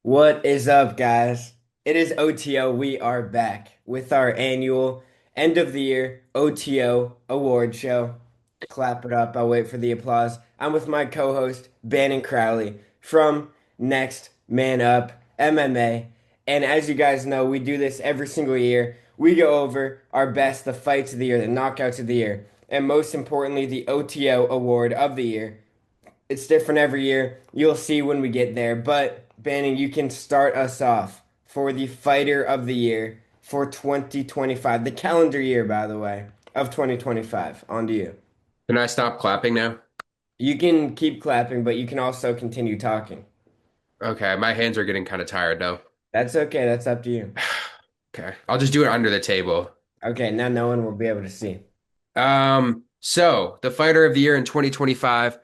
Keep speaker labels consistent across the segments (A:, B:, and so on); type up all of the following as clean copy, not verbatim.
A: What is up, guys? It is OTO. We are back with our annual end of the year OTO award show. Clap it up. I'll wait for the applause. I'm with my co-host, Bannon Crowley from Next Man Up MMA. And as you guys know, we do this every single year. We go over our best, the fights of the year, the knockouts of the year, and most importantly, the OTO award of the year. It's different every year. You'll see when we get there. But Banning, you can start us off for the fighter of the year for 2025, the calendar year, by the way, of 2025. On to you.
B: Can I stop clapping now?
A: You can keep clapping, but you can also continue talking.
B: Okay, my hands are getting kind of tired though.
A: That's okay. That's up to you.
B: Okay, I'll just do it under the table.
A: Okay, now no one will be able to see.
B: So the fighter of the year in 2025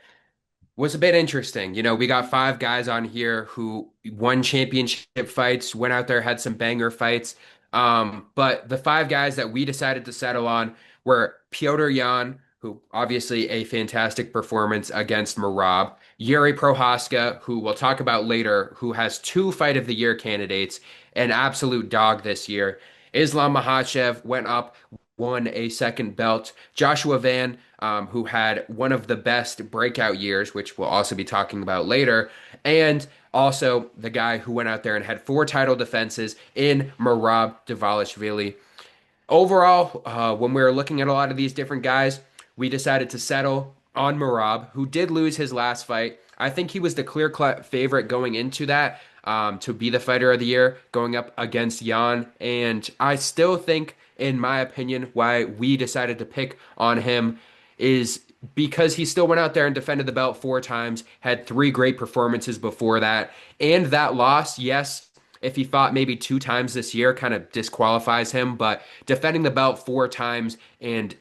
B: was a bit interesting. We got five guys on here who won championship fights, went out there, had some banger fights. But the five guys that we decided to settle on were Piotr Jan, who obviously a fantastic performance against Marab, Yuri Prohaska, who we'll talk about later, who has two fight of the year candidates, an absolute dog this year. Islam Makhachev went up, won a second belt. Joshua Van, who had one of the best breakout years, which we'll also be talking about later, and also the guy who went out there and had four title defenses in Merab Dvalishvili. Overall, when we were looking at a lot of these different guys, we decided to settle on Merab, who did lose his last fight. I think he was the clear-cut favorite going into that, to be the fighter of the year, going up against Jan. And I still think, in my opinion, why we decided to pick on him is because he still went out there and defended the belt four times, had three great performances before that. And that loss, yes, if he fought maybe two times this year, kind of disqualifies him. But defending the belt four times and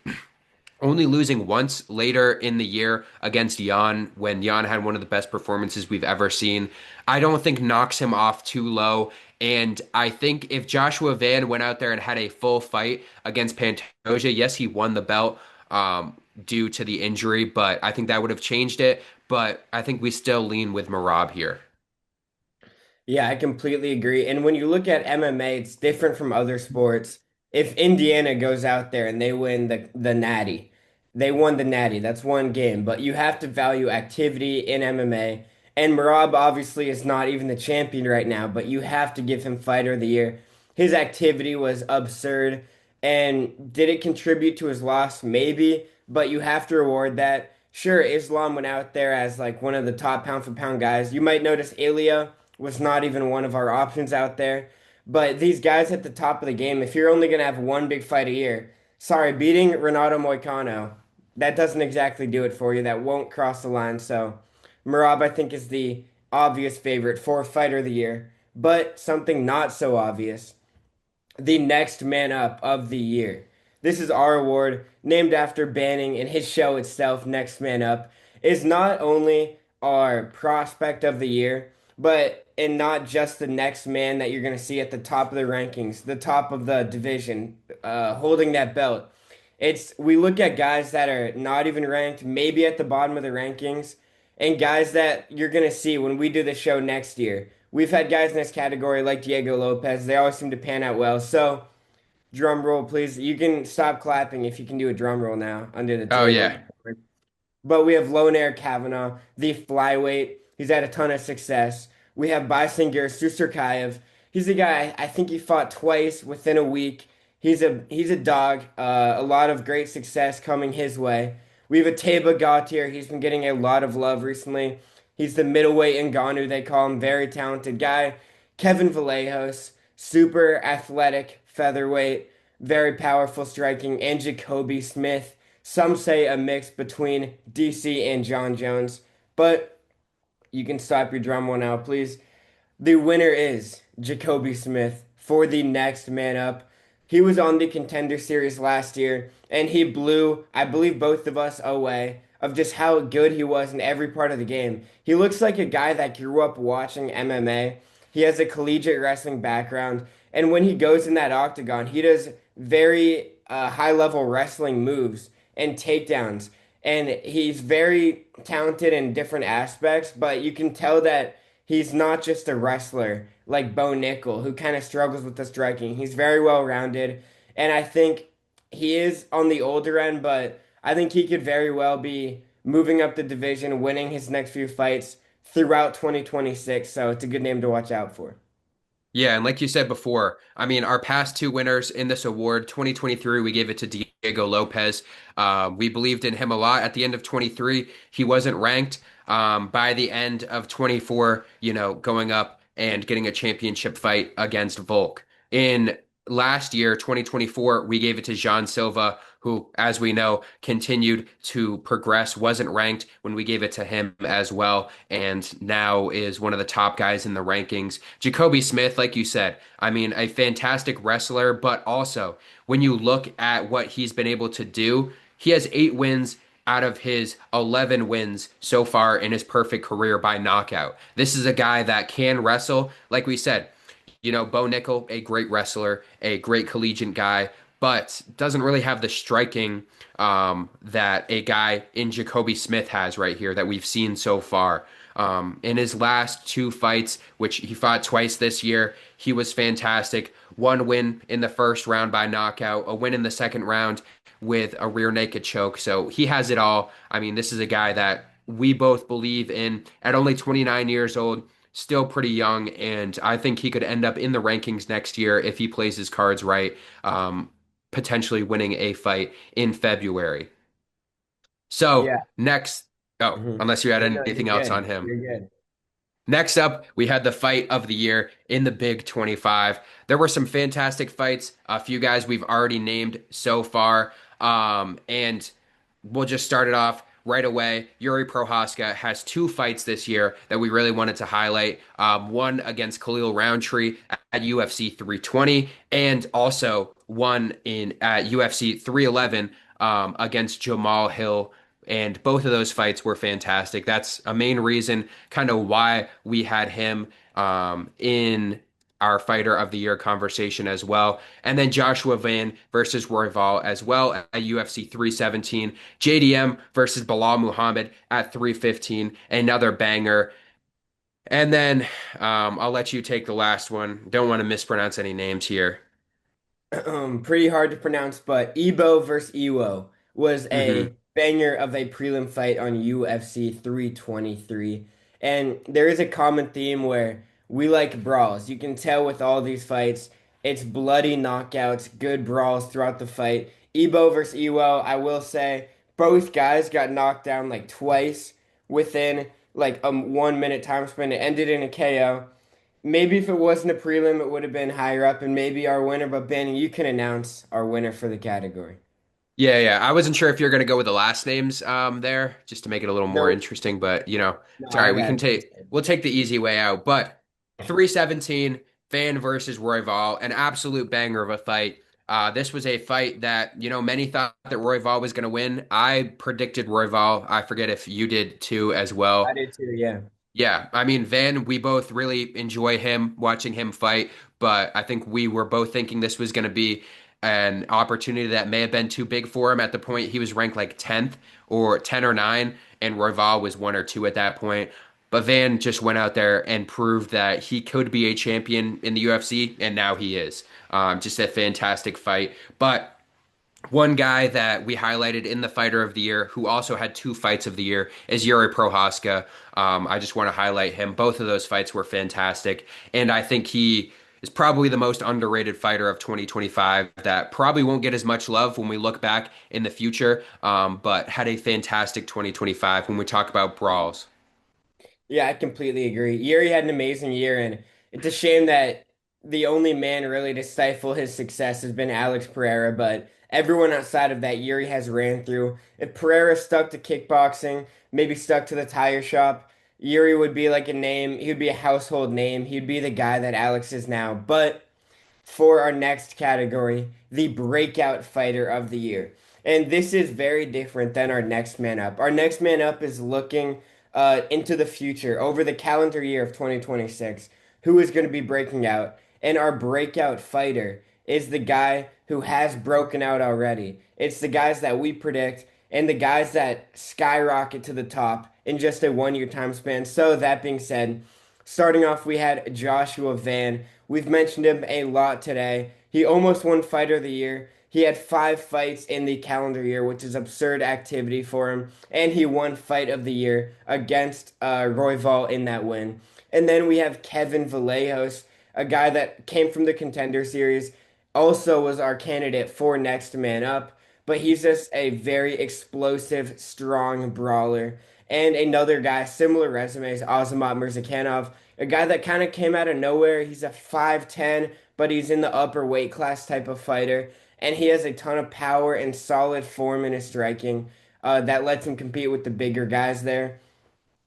B: only losing once later in the year against Jan when Jan had one of the best performances we've ever seen, I don't think knocks him off too low. And I think if Joshua Van went out there and had a full fight against Pantoja, yes, he won the belt due to the injury, but I think that would have changed it. But I think we still lean with Marab here.
A: Yeah, I completely agree. And when you look at MMA, it's different from other sports. If Indiana goes out there and they win the Natty, they won the Natty. That's one game, but you have to value activity in MMA. And Merab obviously is not even the champion right now, but you have to give him fighter of the year. His activity was absurd. And did it contribute to his loss? Maybe, but you have to reward that. Sure, Islam went out there as like one of the top pound for pound guys. You might notice Ilya was not even one of our options out there. But these guys at the top of the game, if you're only going to have one big fight a year, sorry, beating Renato Moicano, that doesn't exactly do it for you. That won't cross the line. So Merab, I think, is the obvious favorite for fighter of the year. But something not so obvious, the next man up of the year. This is our award, named after Banning and his show itself, Next Man Up, is not only our prospect of the year, but and not just the next man that you're going to see at the top of the rankings, the top of the division, holding that belt. It's we look at guys that are not even ranked, maybe at the bottom of the rankings, and guys that you're going to see when we do the show next year. We've had guys in this category like Diego Lopez. They always seem to pan out well. So, drum roll, please. You can stop clapping if you can do a drum roll now under the
B: Oh,
A: table.
B: yeah.
A: But we have Lonair Kavanaugh, the flyweight. He's had a ton of success. We have Baisinger Susurkayev. He's a guy, I think he fought twice within a week. He's a dog. A lot of great success coming his way. We have a Teba Gautier. He's been getting a lot of love recently. He's the middleweight Ngannou, they call him. Very talented guy. Kevin Vallejos, super athletic featherweight, very powerful striking, and Jacoby Smith. Some say a mix between DC and John Jones, but you can stop your drum roll now, please. The winner is Jacoby Smith for the next man up. He was on the Contender Series last year, and he blew, I believe, both of us away of just how good he was in every part of the game. He looks like a guy that grew up watching MMA. He has a collegiate wrestling background, and when he goes in that octagon, he does very high level wrestling moves and takedowns. And he's very talented in different aspects, but you can tell that he's not just a wrestler like Bo Nickel, who kind of struggles with the striking. He's very well rounded, and I think he is on the older end, but I think he could very well be moving up the division, winning his next few fights throughout 2026. So it's a good name to watch out for.
B: Yeah, and like you said before, I mean, our past two winners in this award, 2023, we gave it to Diego Lopez. We believed in him a lot. At the end of 23, he wasn't ranked. By the end of 24, going up and getting a championship fight against Volk. In last year, 2024, we gave it to Jean Silva, who, as we know, continued to progress, wasn't ranked when we gave it to him as well, and now is one of the top guys in the rankings. Jacoby Smith, like you said, I mean, a fantastic wrestler, but also when you look at what he's been able to do, he has 8 wins out of his 11 wins so far in his perfect career by knockout. This is a guy that can wrestle. Like we said, Bo Nickel, a great wrestler, a great collegiate guy, but doesn't really have the striking that a guy in Jacoby Smith has right here that we've seen so far. In his last two fights, which he fought twice this year, he was fantastic. One win in the first round by knockout, a win in the second round with a rear naked choke. So he has it all. I mean, this is a guy that we both believe in at only 29 years old, still pretty young, and I think he could end up in the rankings next year if he plays his cards right, potentially winning a fight in February. So
A: Yeah.
B: next, oh,
A: Mhm.
B: unless you had
A: No, you're
B: anything else on
A: good.
B: him.
A: You're good.
B: Next up, we had the fight of the year in the Big 25. There were some fantastic fights, a few guys we've already named so far. And we'll just start it off right away. Yuri Prohaska has two fights this year that we really wanted to highlight. One against Khalil Roundtree at UFC 320, and also one in at UFC 311 against Jamal Hill. And both of those fights were fantastic. That's a main reason, kind of why we had him in our fighter of the year conversation as well. And then Joshua Van versus Royval as well at UFC 317. JDM versus Bilal Muhammad at 315. Another banger. And then I'll let you take the last one. Don't want to mispronounce any names here.
A: Pretty hard to pronounce, but Ebo versus Iwo was
B: Hmm.
A: a banger of a prelim fight on UFC 323. And there is a common theme where we like brawls. You can tell with all these fights, it's bloody knockouts, good brawls throughout the fight. Ebo versus Iwo, I will say, both guys got knocked down like twice within like a 1 minute time span. It ended in a KO. Maybe if it wasn't a prelim, it would have been higher up and maybe our winner. But Ben, you can announce our winner for the category.
B: Yeah, yeah. I wasn't sure if you're going to go with the last names there, just to make it a little more
A: No,
B: interesting, but
A: no,
B: sorry,
A: I got it. That's good.
B: we'll take the easy way out. But 317 Fan versus Royval, an absolute banger of a fight. This was a fight that, many thought that Royval was going to win. I predicted Royval. I forget if you did too as
A: I
B: well.
A: did too, yeah.
B: Yeah, I mean, Van, we both really enjoy him, watching him fight, but I think we were both thinking this was going to be an opportunity that may have been too big for him at the point. He was ranked like 10th or 10 or 9, and Royval was 1 or 2 at that point. But Van just went out there and proved that he could be a champion in the UFC, and now he is. Just a fantastic fight. But one guy that we highlighted in the fighter of the year, who also had two fights of the year, is Yuri Prohaska. I just want to highlight him. Both of those fights were fantastic, and I think he is probably the most underrated fighter of 2025 that probably won't get as much love when we look back in the future, but had a fantastic 2025 when we talk about brawls.
A: Yeah, I completely agree. Yuri had an amazing year, and it's a shame that the only man really to stifle his success has been Alex Pereira, but everyone outside of that, Yuri has ran through. If Pereira stuck to kickboxing, maybe stuck to the tire shop, Yuri would be like a name. He would be a household name. He'd be the guy that Alex is now. But for our next category, the breakout fighter of the year. And this is very different than our next man up. Our next man up is looking into the future over the calendar year of 2026, who is going to be breaking out. And our breakout fighter is the guy who has broken out already. It's the guys that we predict and the guys that skyrocket to the top in just a 1 year time span. So, that being said, Starting off, we had Joshua Van. We've mentioned him a lot today. He almost won Fighter of the Year. He had 5 fights in the calendar year, which is absurd activity for him. And he won Fight of the Year against Royval in that win. And then we have Kevin Vallejos, a guy that came from the Contender Series, also was our candidate for Next Man Up, but he's just a very explosive, strong brawler. And another guy, similar resumes, Azamat Mirzakhanov, a guy that kind of came out of nowhere. He's a 5'10", but he's in the upper weight class type of fighter. And he has a ton of power and solid form in his striking that lets him compete with the bigger guys there.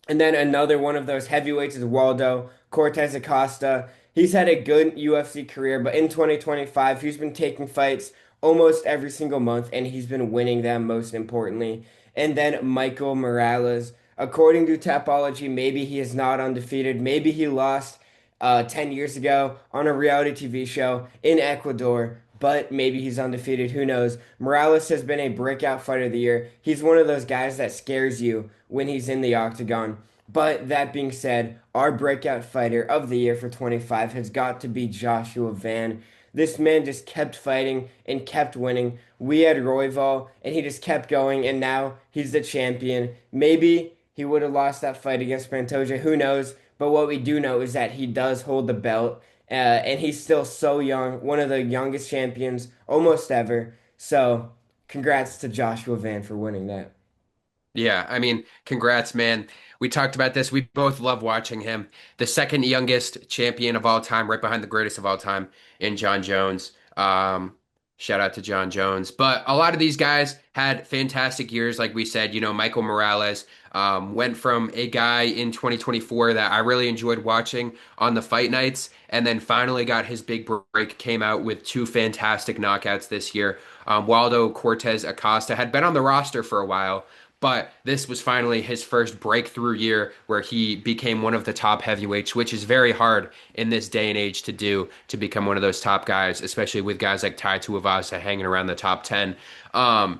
A: And then another one of those heavyweights is Waldo Cortez Acosta. He's had a good UFC career, but in 2025, he's been taking fights almost every single month, and he's been winning them most importantly. And then Michael Morales. According to Tapology, maybe he is not undefeated. Maybe he lost 10 years ago on a reality TV show in Ecuador, but maybe he's undefeated. Who knows? Morales has been a breakout fighter of the year. He's one of those guys that scares you when he's in the octagon. But that being said, our breakout fighter of the year for 25 has got to be Joshua Van. This man just kept fighting and kept winning. We had Royval, and he just kept going, and now he's the champion. Maybe he would have lost that fight against Pantoja. Who knows? But what we do know is that he does hold the belt, and he's still so young, one of the youngest champions almost ever. So, congrats to Joshua Van for winning that.
B: Yeah, I mean, congrats, man. We talked about this. We both love watching him. The second youngest champion of all time, right behind the greatest of all time in John Jones. Shout out to John Jones. But a lot of these guys had fantastic years, like we said. Michael Morales went from a guy in 2024 that I really enjoyed watching on the fight nights, and then finally got his big break, came out with two fantastic knockouts this year. Waldo Cortez Acosta had been on the roster for a while, but this was finally his first breakthrough year where he became one of the top heavyweights, which is very hard in this day and age to do, to become one of those top guys, especially with guys like Tai Tuivasa hanging around the top 10. Um,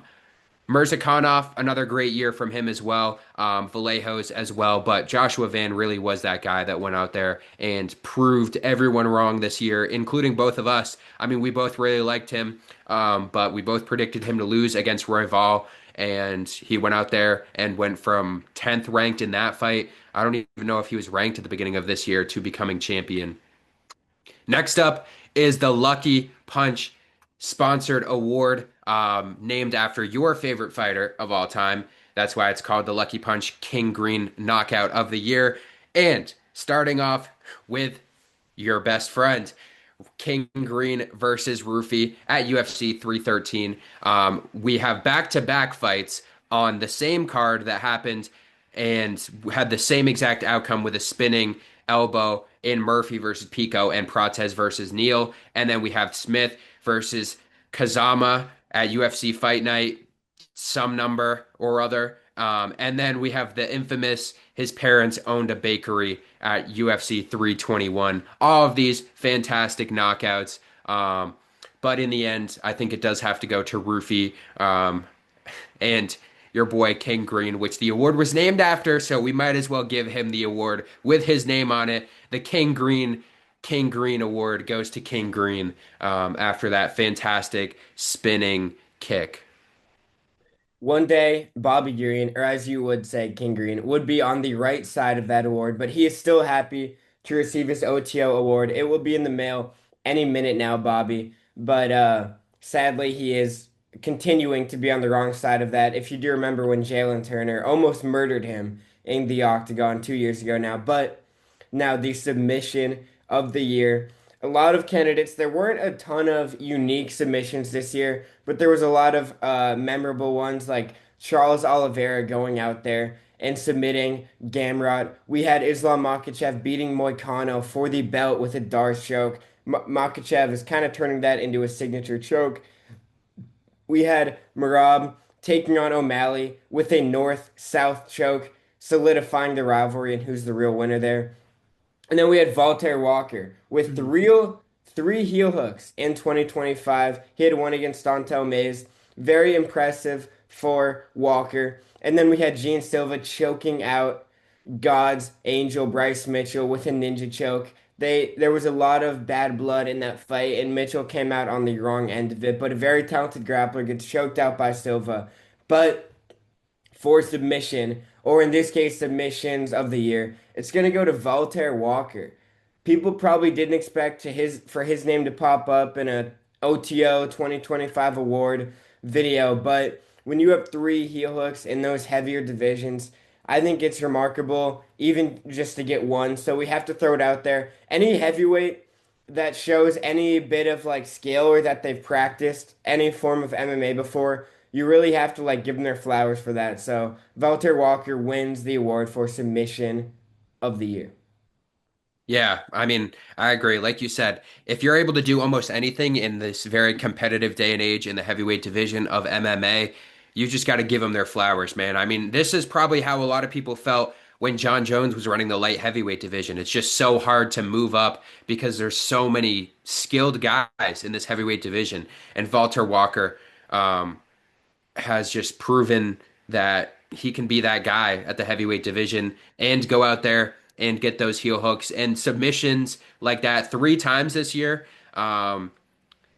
B: Mirzakhanov, another great year from him as well. Vallejos as well. But Joshua Van really was that guy that went out there and proved everyone wrong this year, including both of us. I mean, we both really liked him, but we both predicted him to lose against Royval. And he went out there and went from 10th ranked in that fight. I don't even know if he was ranked at the beginning of this year to becoming champion. Next up is the Lucky Punch sponsored award, named after your favorite fighter of all time. That's why it's called the Lucky Punch King Green Knockout of the Year. And starting off with your best friend, King Green versus Rufy at UFC 313. We have back-to-back fights on the same card that happened and had the same exact outcome with a spinning elbow in Murphy versus Pico and Prates versus Neal. And then we have Smith versus Kazama at UFC Fight Night, some number or other. And then we have the infamous his parents owned a bakery at UFC 321. All of these fantastic knockouts. But in the end, I think it does have to go to Rufy and your boy King Green, which the award was named after, so we might as well give him the award with his name on it. The King Green Award goes to King Green after that fantastic spinning kick.
A: One day, Bobby Green, or as you would say, King Green, would be on the right side of that award, but he is still happy to receive his OTO award. It will be in the mail any minute now, Bobby. But sadly, he is continuing to be on the wrong side of that. If you do remember when Jalen Turner almost murdered him in the Octagon 2 years ago now. But now the submission of the year. A lot of candidates. There weren't a ton of unique submissions this year, but there was a lot of memorable ones like Charles Oliveira going out there and submitting Gamrot. We had Islam Makhachev beating Moicano for the belt with a Darce choke. Makhachev is kind of turning that into a signature choke. We had Merab taking on O'Malley with a north-south choke, solidifying the rivalry and who's the real winner there. And then we had Voltaire Walker with three heel hooks in 2025. He had one against Dontel Mays. Very impressive for Walker. And then we had Gene Silva choking out God's Angel Bryce Mitchell with a ninja choke. There was a lot of bad blood in that fight, and Mitchell came out on the wrong end of it. But a very talented grappler gets choked out by Silva. But for submission, or in this case, submissions of the year, it's going to go to Voltaire Walker. People probably didn't expect for his name to pop up in a OTO 2025 award video, but when you have three heel hooks in those heavier divisions, I think it's remarkable, even just to get one. So we have to throw it out there. Any heavyweight that shows any bit of like skill or that they've practiced any form of MMA before, you really have to like give them their flowers for that. So Valter Walker wins the award for submission of the year.
B: Yeah, I mean, I agree. Like you said, if you're able to do almost anything in this very competitive day and age in the heavyweight division of MMA, you just got to give them their flowers, man. I mean, this is probably how a lot of people felt when John Jones was running the light heavyweight division. It's just so hard to move up because there's so many skilled guys in this heavyweight division. And Walter Walker, um, has just proven that he can be that guy at the heavyweight division and go out there and get those heel hooks and submissions like that 3 times this year.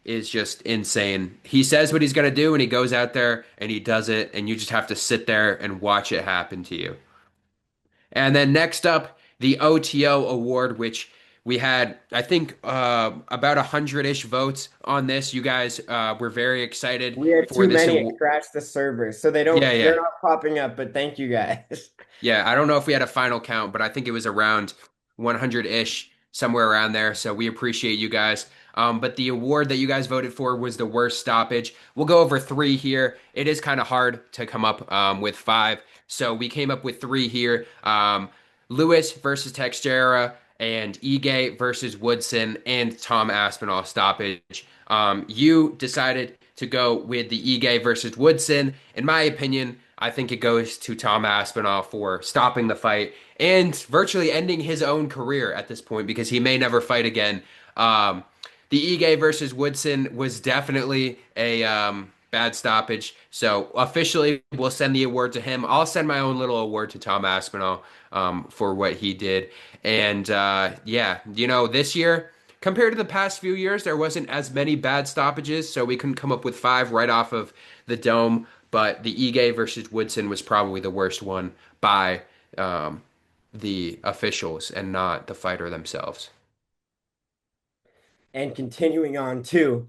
B: Is just insane. He says what he's going to do and he goes out there and he does it, and you just have to sit there and watch it happen to you. And then next up, the OTO award, which we had, I think, about 100-ish votes on this. You guys were very excited
A: We had
B: for
A: too
B: this
A: many. It
B: award.
A: crashed the servers, so
B: Yeah,
A: they're
B: yeah.
A: not popping up, but thank you guys.
B: Yeah, I don't know if we had a final count, but I think it was around 100-ish, somewhere around there. So we appreciate you guys. But the award that you guys voted for was the worst stoppage. We'll go over three here. It is kind of hard to come up with five. So we came up with three here. Lewis versus Texera and Ige versus Woodson and Tom Aspinall stoppage. You decided to go with the Ige versus Woodson. In my opinion, I think it goes to Tom Aspinall for stopping the fight and virtually ending his own career at this point because he may never fight again. Um, the Ige versus Woodson was definitely a bad stoppage. So officially, we'll send the award to him. I'll send my own little award to Tom Aspinall for what he did. And yeah, this year, compared to the past few years, there wasn't as many bad stoppages, so we couldn't come up with five right off of the dome. But the Ige versus Woodson was probably the worst one by um, the officials and not the fighter themselves.
A: And continuing on to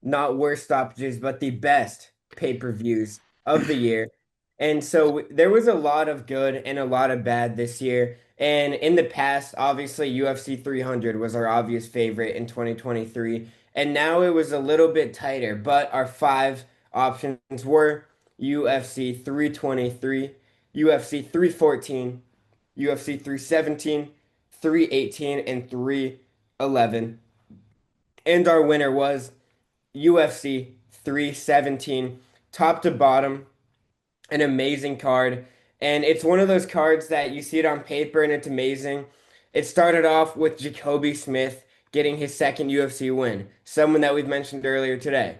A: not worst stoppages, but the best pay-per-views of the year. And so there was a lot of good and a lot of bad this year. And in the past, obviously, UFC 300 was our obvious favorite in 2023. And now it was a little bit tighter, but our five options were UFC 323, UFC 314, UFC 317, 318, and 311. And our winner was UFC 317, top to bottom, an amazing card. And it's one of those cards that you see it on paper and it's amazing. It started off with Jacoby Smith getting his second UFC win, someone that we've mentioned earlier today.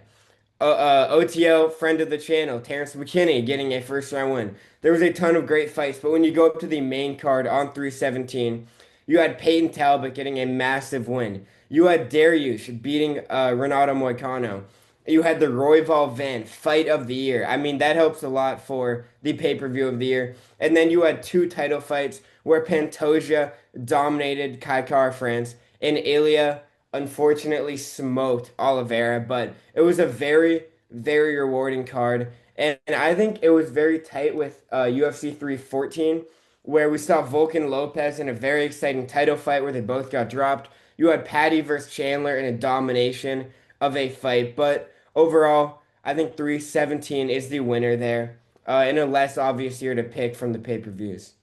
A: OTO, friend of the channel, Terrence McKinney getting a first round win. There was a ton of great fights, but when you go up to the main card on 317, you had Peyton Talbot getting a massive win. You had Dariush beating Renato Moicano. You had the Royval Van fight of the year. I mean, that helps a lot for the pay-per-view of the year. And then you had two title fights where Pantoja dominated Kai Kara France and Ilya unfortunately smoked Oliveira, but it was a very, very rewarding card. And I think it was very tight with UFC 314, where we saw Volkan Lopez in a very exciting title fight where they both got dropped. You had Patty versus Chandler in a domination of a fight, but overall, I think 317 is the winner there, in a less obvious year to pick from the pay-per-views.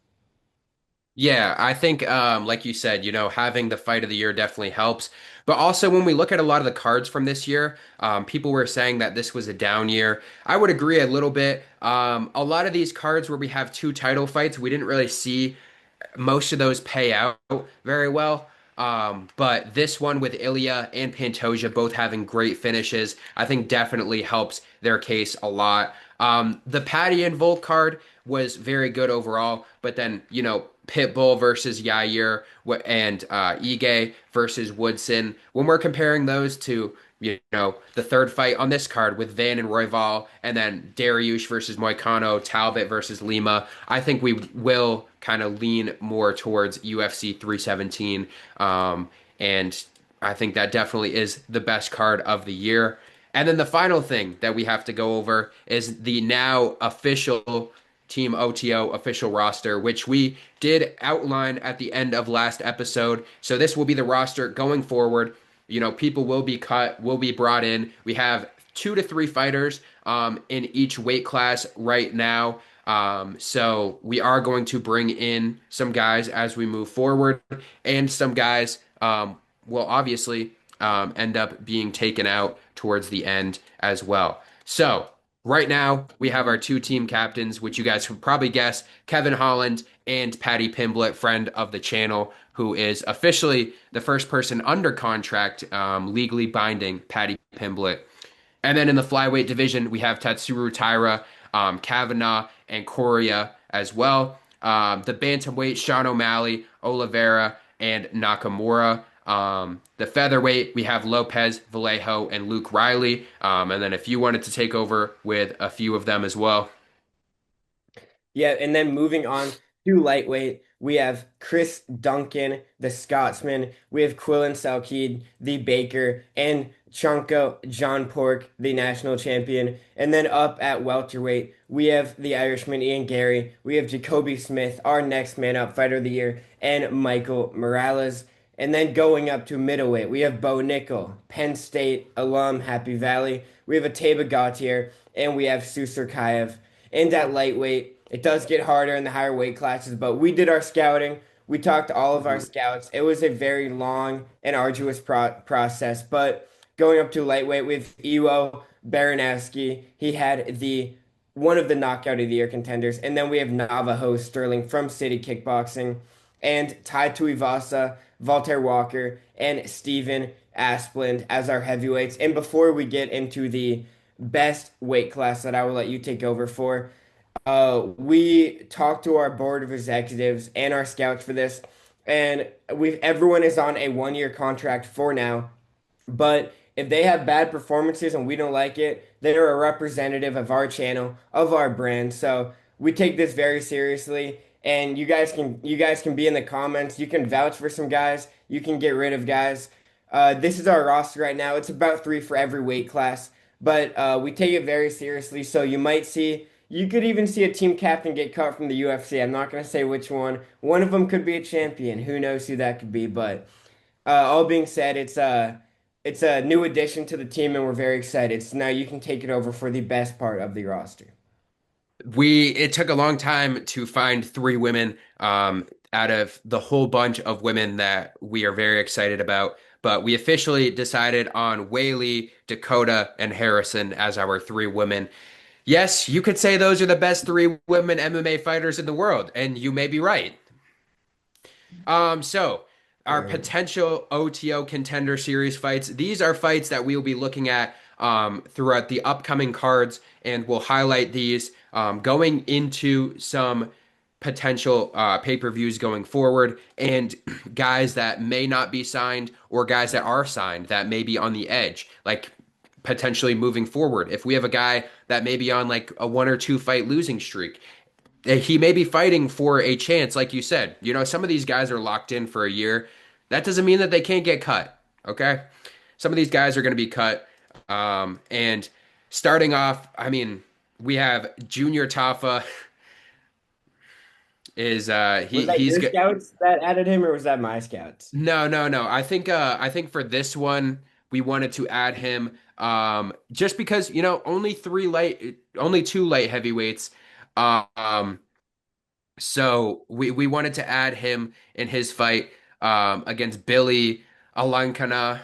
B: Yeah, I think, like you said, having the fight of the year definitely helps. But also, when we look at a lot of the cards from this year, people were saying that this was a down year. I would agree a little bit. A lot of these cards where we have two title fights, we didn't really see most of those pay out very well. But this one with Ilya and Pantoja both having great finishes, I think definitely helps their case a lot. The Patty and Volk card was very good overall, but then, Pitbull versus Yair and Ige versus Woodson. When we're comparing those to, the third fight on this card with Van and Royval, and then Dariush versus Moicano, Talbot versus Lima, I think we will kind of lean more towards UFC 317. And I think that definitely is the best card of the year. And then the final thing that we have to go over is the now official Team OTO official roster, which we did outline at the end of last episode. So this will be the roster going forward. People will be cut, will be brought in. We have 2 to 3 fighters in each weight class right now. So we are going to bring in some guys as we move forward, and some guys will obviously end up being taken out towards the end as well. So right now, we have our 2 team captains, which you guys can probably guess, Kevin Holland and Patty Pimblett, friend of the channel, who is officially the first person under contract, legally binding Patty Pimblett. And then in the flyweight division, we have Tatsuru Taira, Kavanaugh, and Coria as well. The bantamweight, Sean O'Malley, Oliveira, and Nakamura. The featherweight, we have Lopez, Vallejo, and Luke Riley. And then if you wanted to take over with a few of them as well.
A: Yeah, and then moving on to lightweight, we have Chris Duncan, the Scotsman. We have Quillen Salkeed, the Baker, and Chonko John Pork, the national champion. And then up at welterweight, we have the Irishman Ian Gary. We have Jacoby Smith, our next man up fighter of the year, and Michael Morales. And then going up to middleweight, we have Bo Nickel, Penn State alum, Happy Valley. We have Ateba Gautier, and we have Susur Kayev. And at lightweight, it does get harder in the higher weight classes, but we did our scouting. We talked to all of our scouts. It was a very long and arduous process, but going up to lightweight with Iwo Baranowski, he had the one of the knockout of the year contenders, and then we have Navajo Sterling from City Kickboxing, and Tai Tuivasa, Voltaire Walker, and Steven Asplund as our heavyweights. And before we get into the best weight class that I will let you take over for, we talked to our board of executives and our scouts for this, and we everyone is on a 1 year contract for now. But if they have bad performances and we don't like it, they're a representative of our channel, of our brand. So we take this very seriously. And you guys can be in the comments. You can vouch for some guys. You can get rid of guys. This is our roster right now. It's about 3 for every weight class, but we take it very seriously. So you could even see a team captain get cut from the UFC. I'm not going to say which one. One of them could be a champion. Who knows who that could be? But all being said, it's a new addition to the team, and we're very excited. So now you can take it over for the best part of the roster.
B: It took a long time to find 3 women out of the whole bunch of women that we are very excited about. But we officially decided on Whaley, Dakota, and Harrison as our 3 women. Yes, you could say those are the best 3 women MMA fighters in the world, and you may be right. So our
A: Very.
B: potential OTO contender series fights, these are fights that we will be looking at throughout the upcoming cards, and we'll highlight these going into some potential pay-per-views going forward, and guys that may not be signed or guys that are signed that may be on the edge, like potentially moving forward. If we have a guy that may be on like a 1 or 2 fight losing streak, he may be fighting for a chance, like you said. Some of these guys are locked in for a year. That doesn't mean that they can't get cut. Okay, some of these guys are going to be cut. And starting off, I mean, we have Junior Tafa is
A: Was that
B: he's
A: your
B: good.
A: scouts that added him, or was that my scouts?
B: No, no, no. I think for this one we wanted to add him just because, only 2 light heavyweights. Um So we wanted to add him in his fight against Billy Alankana.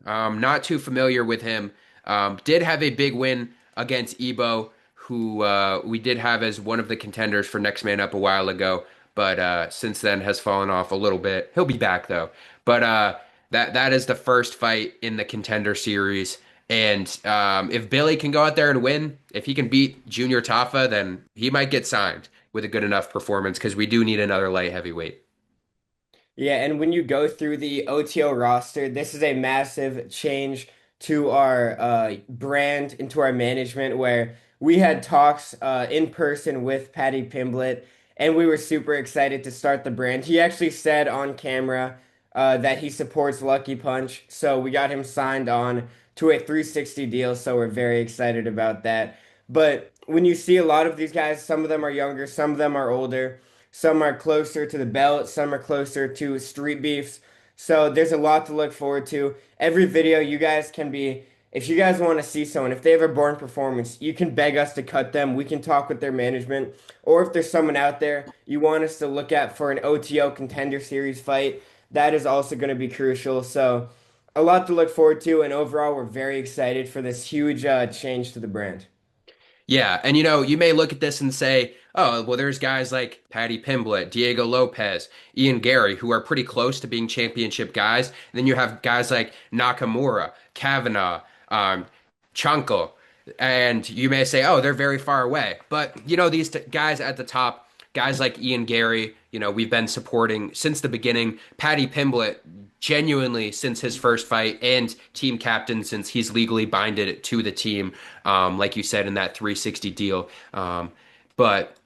B: Not too familiar with him. Did have a big win against Ebo, who we did have as one of the contenders for Next Man Up a while ago, but since then has fallen off a little bit. He'll be back though. But that is the first fight in the contender series. And if Billy can go out there and win, if he can beat Junior Tafa, then he might get signed. with a good enough performance because we do need another light heavyweight.
A: Yeah, and when you go through the OTO roster, this is a massive change to our brand, into our management, where we had talks in person with Patty Pimblett, and we were super excited to start the brand. He actually said on camera that he supports Lucky Punch, so we got him signed on to a 360 deal, so we're very excited about that. But when you see a lot of these guys, some of them are younger, some of them are older. Some are closer to the belt, some are closer to street beefs. So there's a lot to look forward to. Every video you guys can be, if you guys want to see someone, if they have a born performance, you can beg us to cut them. We can talk with their management. Or if there's someone out there you want us to look at for an OTO contender series fight, that is also going to be crucial. So a lot to look forward to. And overall, we're very excited for this huge change to the brand.
B: Yeah, and you may look at this and say, oh, well, there's guys like Paddy Pimblett, Diego Lopez, Ian Gary, who are pretty close to being championship guys. And then you have guys like Nakamura, Kavanaugh, Chanko, and you may say, oh, they're very far away. But these guys at the top, guys like Ian Gary, we've been supporting since the beginning. Paddy Pimblett, genuinely since his first fight, and team captain since he's legally binded to the team, like you said in that 360 deal. But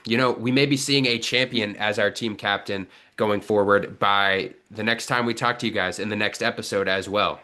B: we may be seeing a champion as our team captain going forward by the next time we talk to you guys in the next episode as well.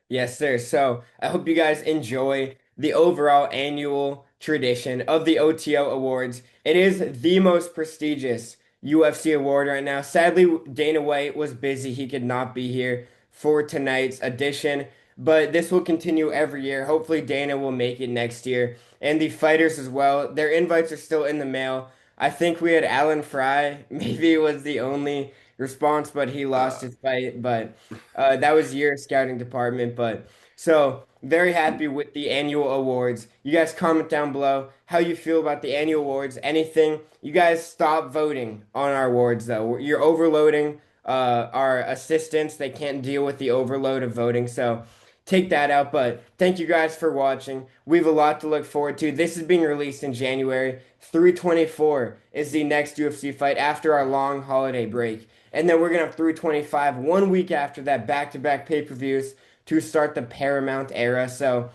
A: Yes, sir. So I hope you guys enjoy the overall annual tradition of the OTO Awards. It is the most prestigious UFC award right now. Sadly, Dana White was busy. He could not be here for tonight's edition, but this will continue every year. Hopefully, Dana will make it next year. And the fighters as well. Their invites are still in the mail. I think we had Alan Fry. Maybe it was the only response, but he lost
B: Uh,
A: his fight. But that was your scouting department, but so very happy with the annual awards. You guys comment down below how you feel about the annual awards. Anything. You guys stop voting on our awards though. You're overloading our assistants. They can't deal with the overload of voting. So take that out. But thank you guys for watching. We have a lot to look forward to. This is being released in January. 324 is the next UFC fight after our long holiday break. And then we're going to have 325 1 week after that, back-to-back pay-per-views to start the Paramount era. So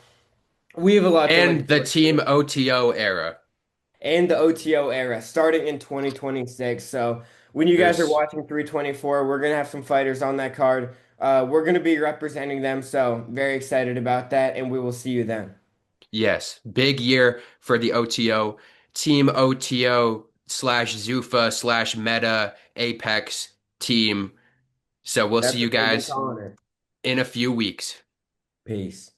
A: we have a lot to look
B: and the
A: forward
B: team
A: to.
B: OTO era.
A: And the OTO era starting in 2026. So when you guys are
B: There's
A: watching 324, we're going to have some fighters on that card. We're going to be representing them. So very excited about that. And we will see you then.
B: Yes, big year for the OTO, team OTO slash Zuffa slash Meta Apex team. So we'll see
A: That's
B: you
A: what they've been
B: guys
A: calling it.
B: in a few weeks.
A: Peace.